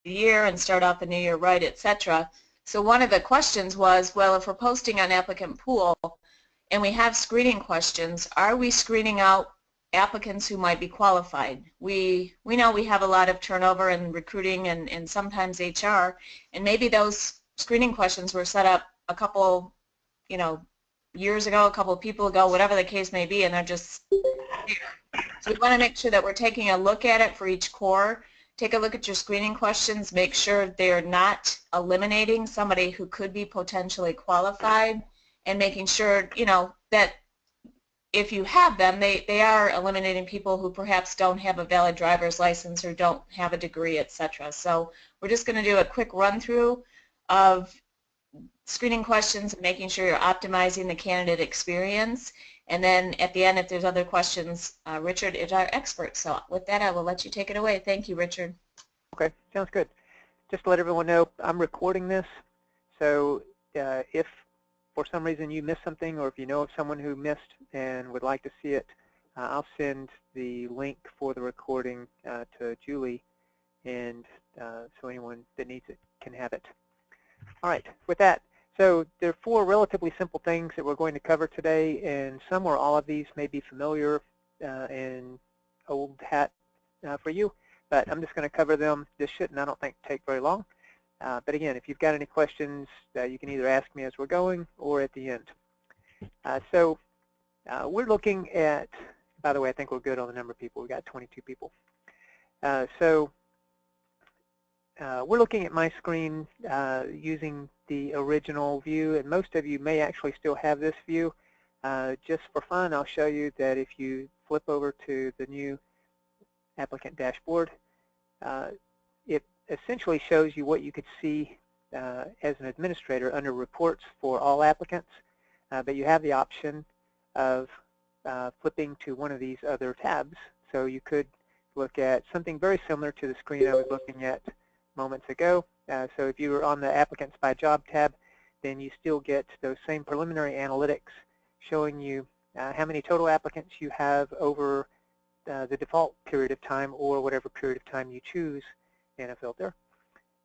the year and start off the new year right, etc. So one of the questions was, well, if we're posting on ApplicantPool and we have screening questions, are we screening out applicants who might be qualified? We know we have a lot of turnover in recruiting and sometimes HR, and maybe those screening questions were set up a couple, years ago, a couple of people ago, whatever the case may be, and they're just there. So we want to make sure that we're taking a look at it for each core. Take a look at your screening questions, make sure they're not eliminating somebody who could be potentially qualified, and making sure, that if you have them, they are eliminating people who perhaps don't have a valid driver's license or don't have a degree, etc. So we're just going to do a quick run-through of screening questions and making sure you're optimizing the candidate experience. And then at the end, if there's other questions, Richard is our expert. So with that, I will let you take it away. Thank you, Richard. Okay, sounds good. Just to let everyone know, I'm recording this. So if for some reason you missed something, or if you know of someone who missed and would like to see it, I'll send the link for the recording to Julie, and so anyone that needs it can have it. All right, with that, so there are 4 relatively simple things that we're going to cover today, and some or all of these may be familiar and old hat for you, but I'm just going to cover them. This shouldn't, I don't think, take very long. But again, if you've got any questions, you can either ask me as we're going or at the end. So we're looking at, by the way, I think we're good on the number of people. We've got 22 people. So we're looking at my screen using the original view, and most of you may actually still have this view. Just for fun, I'll show you that if you flip over to the new applicant dashboard, it essentially shows you what you could see as an administrator under reports for all applicants, but you have the option of flipping to one of these other tabs. So you could look at something very similar to the screen I was looking at moments ago. So if you were on the Applicants by Job tab, then you still get those same preliminary analytics showing you how many total applicants you have over the default period of time or whatever period of time you choose in a filter.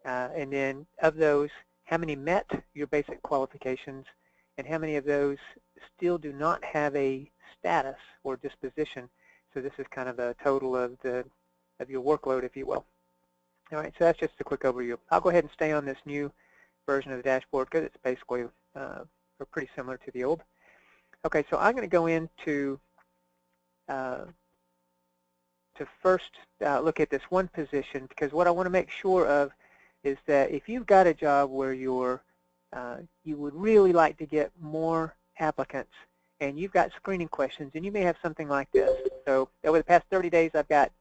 And then of those, how many met your basic qualifications and how many of those still do not have a status or disposition. So this is kind of a total of your workload, if you will. All right, so that's just a quick overview. I'll go ahead and stay on this new version of the dashboard because it's basically pretty similar to the old. Okay, so I'm going to go into to first look at this one position, because what I want to make sure of is that if you've got a job where you would really like to get more applicants and you've got screening questions, and you may have something like this. So over the past 30 days I've got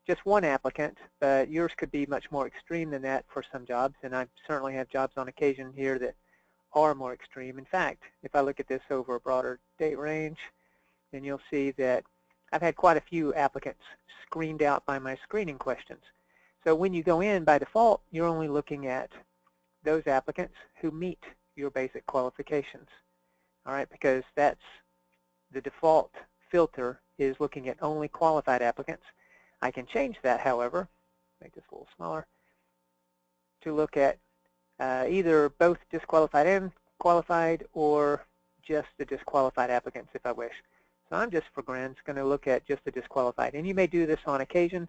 just 1 applicant, but yours could be much more extreme than that for some jobs, and I certainly have jobs on occasion here that are more extreme. In fact, if I look at this over a broader date range, then you'll see that I've had quite a few applicants screened out by my screening questions. So when you go in, by default, you're only looking at those applicants who meet your basic qualifications. All right, because that's the default filter, is looking at only qualified applicants. I can change that, however, make this a little smaller, to look at either both disqualified and qualified, or just the disqualified applicants if I wish. So I'm just, for grins, going to look at just the disqualified. And you may do this on occasion,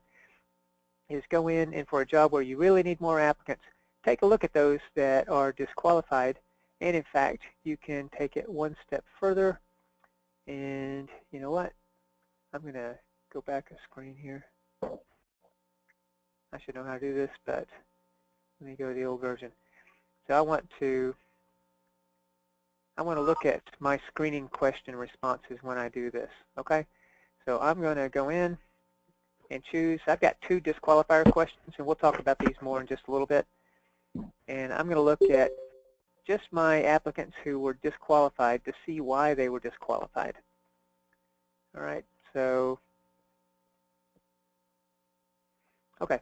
is go in and for a job where you really need more applicants, take a look at those that are disqualified. And in fact, you can take it one step further. And you know what? I'm going to go back a screen here. I should know how to do this, but let me go to the old version. So I want to look at my screening question responses when I do this, okay? So I'm going to go in and choose. I've got 2 disqualifier questions, and we'll talk about these more in just a little bit. And I'm going to look at just my applicants who were disqualified to see why they were disqualified. All right, so okay,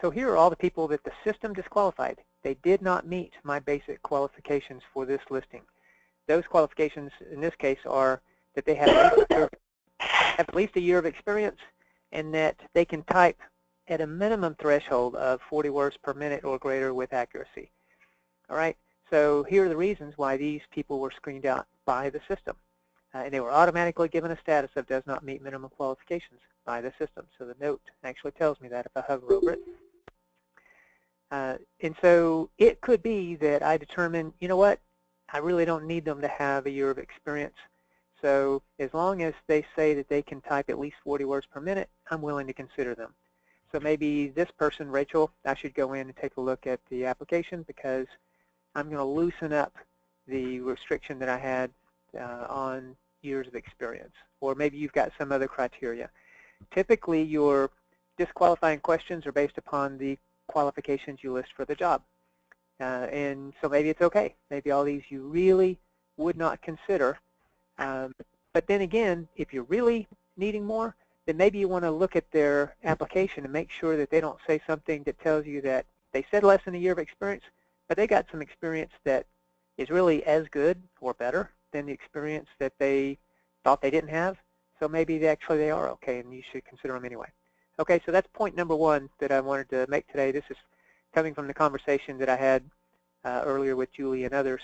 so here are all the people that the system disqualified. They did not meet my basic qualifications for this listing. Those qualifications in this case are that they have at least a year of experience, and that they can type at a minimum threshold of 40 words per minute or greater with accuracy. All right, so here are the reasons why these people were screened out by the system. And they were automatically given a status of does not meet minimum qualifications by the system. So the note actually tells me that if I hover over it. And so it could be that I determine, you know what, I really don't need them to have a year of experience. So as long as they say that they can type at least 40 words per minute, I'm willing to consider them. So maybe this person, Rachel, I should go in and take a look at the application because I'm going to loosen up the restriction that I had on years of experience. Or maybe you've got some other criteria. Typically, your disqualifying questions are based upon the qualifications you list for the job. And so maybe it's okay. Maybe all these you really would not consider. But then again, if you're really needing more, then maybe you want to look at their application and make sure that they don't say something that tells you that they said less than a year of experience, but they got some experience that is really as good or better than the experience that they thought they didn't have. So maybe they are okay, and you should consider them anyway. Okay, so that's point number one that I wanted to make today. This is coming from the conversation that I had earlier with Julie and others,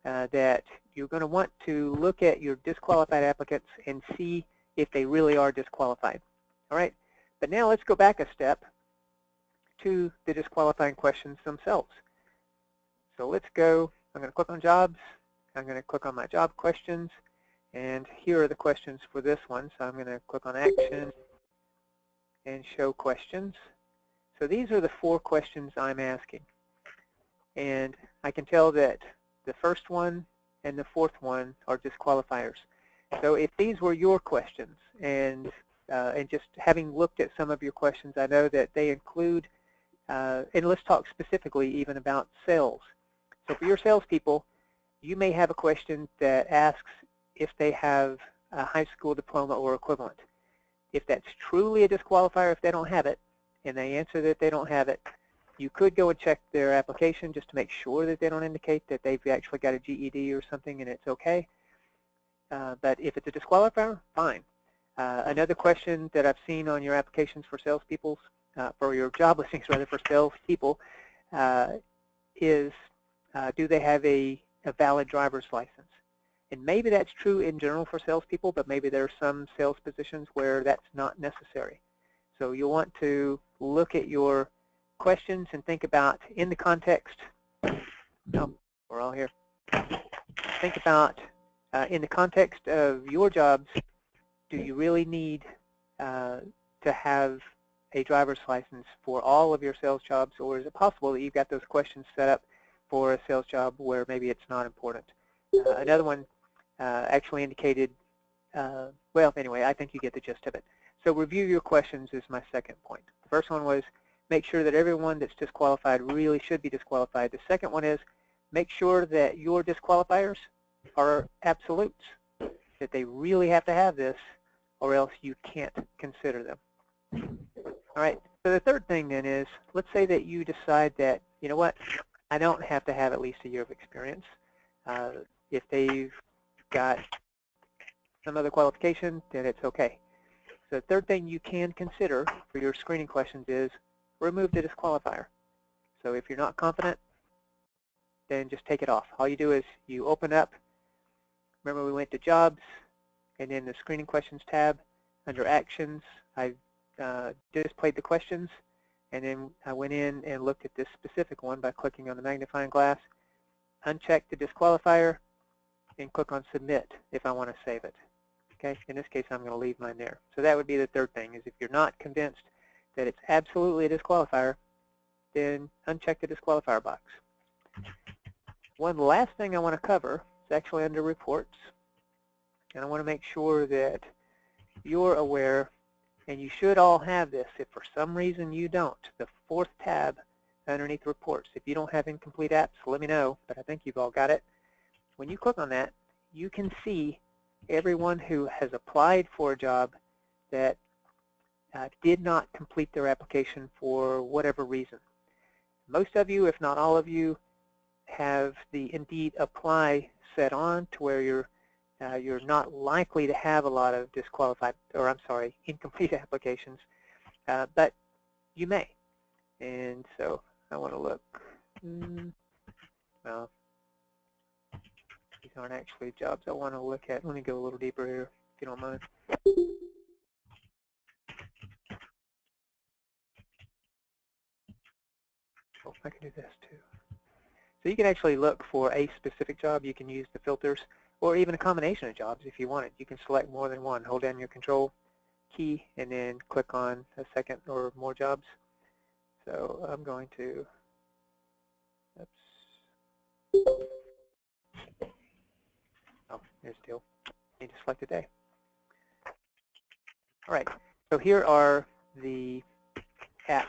that you're going to want to look at your disqualified applicants and see if they really are disqualified. All right, but now let's go back a step to the disqualifying questions themselves. So let's go, I'm going to click on jobs, I'm going to click on my job questions, and here are the questions for this one. So I'm going to click on action and show questions. So these are the 4 questions I'm asking. And I can tell that the first one and the 4th one are disqualifiers. So if these were your questions, and just having looked at some of your questions, I know that they include, and let's talk specifically even about sales. So for your salespeople, you may have a question that asks if they have a high school diploma or equivalent. If that's truly a disqualifier if they don't have it, and they answer that they don't have it, you could go and check their application just to make sure that they don't indicate that they've actually got a GED or something and it's okay. But if it's a disqualifier, fine. Another question that I've seen on your applications for salespeople, for your job listings rather for salespeople, is do they have a valid driver's license? And maybe that's true in general for salespeople, but maybe there are some sales positions where that's not necessary. So you'll want to look at your questions and think about in the context, we're all here. Think about in the context of your jobs, do you really need to have a driver's license for all of your sales jobs, or is it possible that you've got those questions set up for a sales job where maybe it's not important? Another one actually indicated, well, anyway, I think you get the gist of it. So review your questions is my second point. The first one was make sure that everyone that's disqualified really should be disqualified. The second one is make sure that your disqualifiers are absolutes, that they really have to have this or else you can't consider them. All right, so the third thing then is, let's say that you decide that, you know what, I don't have to have at least a year of experience. If they've got some other qualification, then it's okay. So the third thing you can consider for your screening questions is remove the disqualifier. So if you're not confident, then just take it off. All you do is you open up, remember we went to jobs, and then the screening questions tab, under actions, I displayed the questions, and then I went in and looked at this specific one by clicking on the magnifying glass, uncheck the disqualifier, and click on submit if I want to save it. Okay, in this case I'm going to leave mine there. So that would be the third thing, is if you're not convinced that it's absolutely a disqualifier, then uncheck the disqualifier box. One last thing I want to cover is actually under reports, and I want to make sure that you're aware, and you should all have this. If for some reason you don't, the 4th tab underneath reports, if you don't have incomplete apps, let me know, but I think you've all got it. When you click on that, you can see everyone who has applied for a job that did not complete their application for whatever reason. Most of you, if not all of you, have the Indeed Apply set on to where you're not likely to have a lot of disqualified, or I'm sorry, incomplete applications. But you may. And so I want to look, well, these aren't actually jobs I want to look at. Let me go a little deeper here, if you don't mind. Oh, I can do this too. So you can actually look for a specific job. You can use the filters, or even a combination of jobs if you want it. You can select more than one. Hold down your control key and then click on a second or more jobs. So I'm going to, oops. Oh, here's the deal. I need to select a day. All right, so here are the apps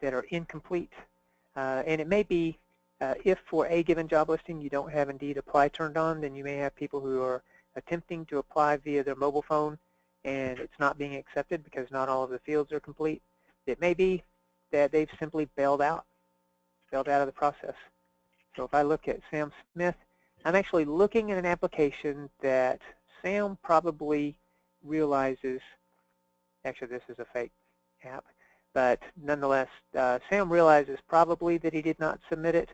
that are incomplete. And it may be, if for a given job listing you don't have Indeed Apply turned on, then you may have people who are attempting to apply via their mobile phone and it's not being accepted because not all of the fields are complete. It may be that they've simply bailed out of the process. So if I look at Sam Smith, I'm actually looking at an application that Sam probably realizes, actually this is a fake app, but nonetheless, Sam realizes probably that he did not submit it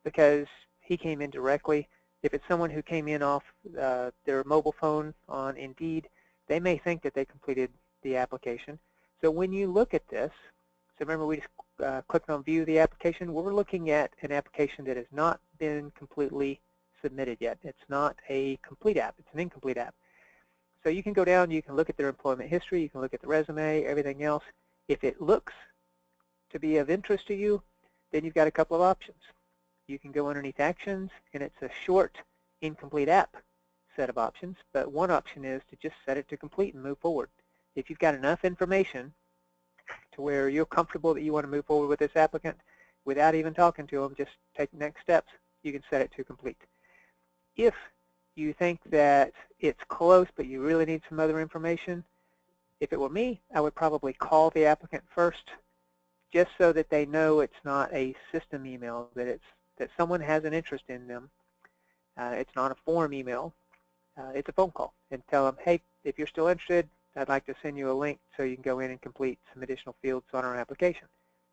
because he came in directly. If it's someone who came in off their mobile phone on Indeed, they may think that they completed the application. So when you look at this, so remember we just clicked on View the application. We're looking at an application that has not been completely submitted yet. It's not a complete app. It's an incomplete app. So you can go down, you can look at their employment history, you can look at the resume, everything else. If it looks to be of interest to you, then you've got a couple of options. You can go underneath Actions, and it's a short, incomplete app set of options, but one option is to just set it to complete and move forward. If you've got enough information to where you're comfortable that you want to move forward with this applicant without even talking to them, just take the next steps, you can set it to complete. If you think that it's close but you really need some other information, if it were me, I would probably call the applicant first just so that they know it's not a system email, that someone has an interest in them. It's not a form email. It's a phone call, and tell them, hey, if you're still interested, I'd like to send you a link so you can go in and complete some additional fields on our application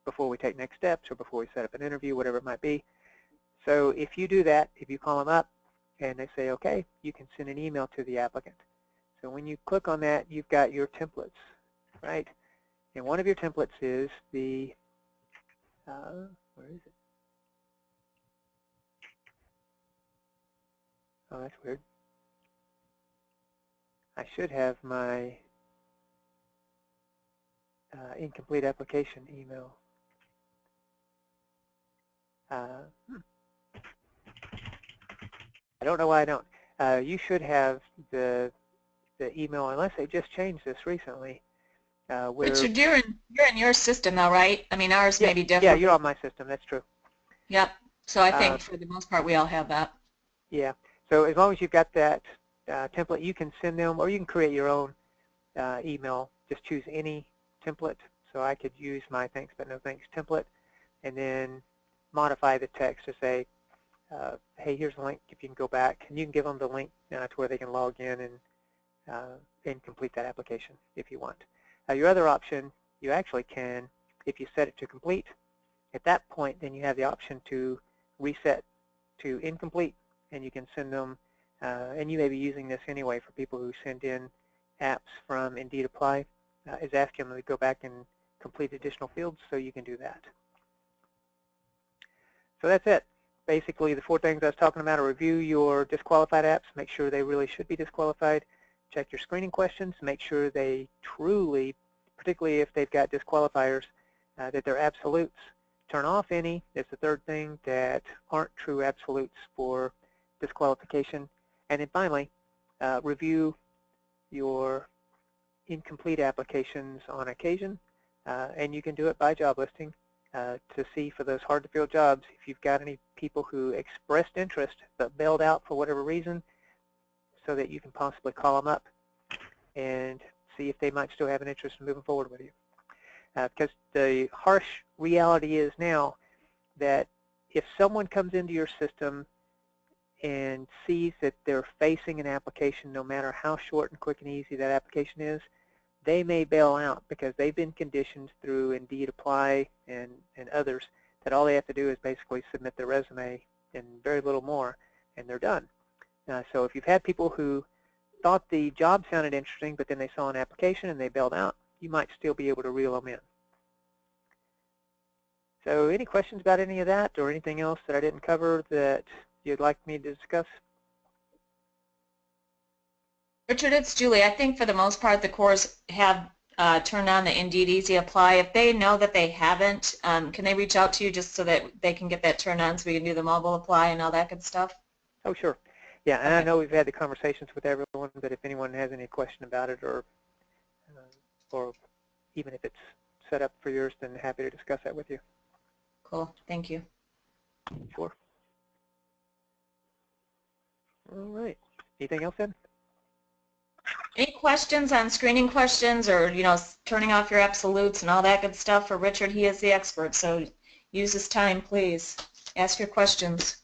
before we take next steps or before we set up an interview, whatever it might be. So if you do that, if you call them up and they say, okay, you can send an email to the applicant. So when you click on that, you've got your templates, right? And one of your templates is the, where is it? Oh, that's weird. I should have my incomplete application email. I don't know why I don't. You should have the email, unless they just changed this recently. Richard, you're in your system though, right? I mean, ours may be different. Yeah, you're on my system. That's true. Yep. So I think for the most part we all have that. Yeah. So as long as you've got that template, you can send them, or you can create your own email. Just choose any template. So I could use my thanks but no thanks template, and then modify the text to say, hey, here's a link. If you can go back, and you can give them the link to where they can log in and complete that application if you want. Your other option, you actually can, if you set it to complete, at that point, then you have the option to reset to incomplete, and you can send them, and you may be using this anyway for people who send in apps from Indeed Apply, is asking them to go back and complete additional fields, so you can do that. So that's it. Basically, the 4 things I was talking about are review your disqualified apps, make sure they really should be disqualified, check your screening questions, make sure they truly, particularly if they've got disqualifiers, that they're absolutes. Turn off any, that's the 3rd thing, that aren't true absolutes for disqualification. And then finally, review your incomplete applications on occasion, and you can do it by job listing to see for those hard to fill jobs if you've got any people who expressed interest but bailed out for whatever reason, so that you can possibly call them up and see if they might still have an interest in moving forward with you. Because the harsh reality is now that if someone comes into your system and sees that they're facing an application, no matter how short and quick and easy that application is, they may bail out because they've been conditioned through Indeed Apply and others that all they have to do is basically submit their resume and very little more, and they're done. So if you've had people who thought the job sounded interesting, but then they saw an application and they bailed out, you might still be able to reel them in. So any questions about any of that or anything else that I didn't cover that you'd like me to discuss? Richard, it's Julie. I think for the most part the cores have turned on the Indeed Easy Apply. If they know that they haven't, can they reach out to you just so that they can get that turned on so we can do the mobile apply and all that good stuff? Oh, sure. Yeah, and Okay. I know we've had the conversations with everyone, but if anyone has any question about it or even if it's set up for yours, then happy to discuss that with you. Cool. Thank you. Sure. All right. Anything else, Ed? Any questions on screening questions or, you know, turning off your absolutes and all that good stuff for Richard? He is the expert, so use his time, please. Ask your questions.